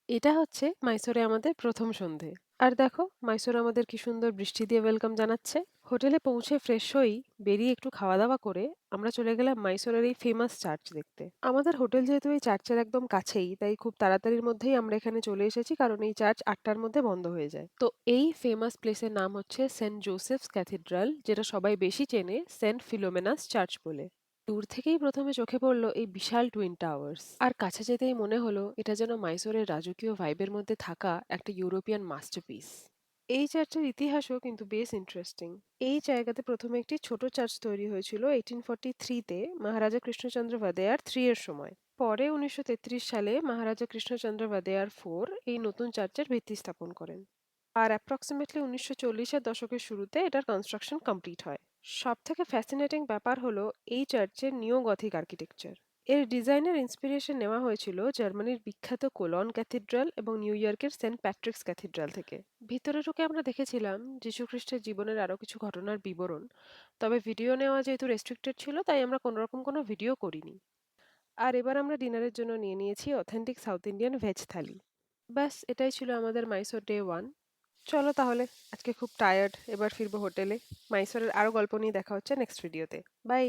এটা হচ্ছে মাইসোরে আমাদের ১ম সন্ধে। আর দেখো মাইসোর আমাদের কি সুন্দর বৃষ্টি দিয়ে ওয়েলকাম জানাচ্ছে। হোটেলে পৌঁছে ফ্রেশ হয়েই বেরিয়ে একটু খাওয়া-দাওয়া করে আমরা চলে গেলাম মাইসোরের এই ফেমাস চার্চ দেখতে। আমাদের হোটেল যেহেতু এই চার্চের একদম কাছেই, তাই খুব তাড়াতাড়ির মধ্যেই আমরা এখানে চলে এসেছি কারণ এই চার্চ ৮টার মধ্যে বন্ধ হয়ে যায়। তো এই ফেমাস প্লেসের নাম হচ্ছে সেন্ট জোসেফস ক্যাথিড্রাল, যেটা সবাই বেশি চেনে সেন্ট ফিলোমেনাস চার্চ বলে। দূর থেকেই প্রথমে চোখে পড়ল এই বিশাল টুইন টাওয়ার্স, আর কাছে যেতেই মনে হলো এটা যেন মাইসোরের রাজকীয় ভাইবের মধ্যে থাকা একটা ইউরোপিয়ান মাস্টারপিস। এই চার্চের ইতিহাসও কিন্তু বেশ ইন্টারেস্টিং। এই জায়গাতে প্রথমে একটি ছোট চার্চ তৈরি হয়েছিল 1843-তে মহারাজা কৃষ্ণচন্দ্র ভাদেয়ার 3 এর সময়। পরে 1933 সালে মহারাজা কৃষ্ণচন্দ্র ভাদেয়ার 4 এই নতুন চার্চের ভিত্তি স্থাপন করেন। আর অ্যাপ্রক্সিমেটলি 1940-এর দশকের শুরুতে এটার কনস্ট্রাকশন কমপ্লিট হয়। সবথেকে ফ্যাসিনেটিং ব্যাপার হলো এই চার্চের নিও গথিক আর্কিটেকচার। এর ডিজাইনের ইন্সপিরেশন নেওয়া হয়েছিল জার্মানির বিখ্যাত কোলন ক্যাথিড্রাল এবং নিউ ইয়র্কের সেন্ট প্যাট্রিকস ক্যাথিড্রাল থেকে। ভিতরে ঢুকে আমরা দেখেছিলাম যীশুখ্রিস্টের জীবনের আরো কিছু ঘটনার বিবরণ। তবে ভিডিও নেওয়া যেহেতু রেস্ট্রিক্টেড ছিল, তাই আমরা কোনোরকম কোনো ভিডিও করিনি। আর এবার আমরা ডিনারের জন্য নিয়ে নিয়েছি অথেন্টিক সাউথ ইন্ডিয়ান ভেজ থালি। ব্যাস এটাই ছিল আমাদের মাইসোর ডে 1। চলো তাহলে, আজকে খুব টায়ার্ড, এবার ফিরবো হোটেলে। মাইসোরের আরো গল্প নিয়ে দেখা হচ্ছে নেক্সট ভিডিওতে। বাই।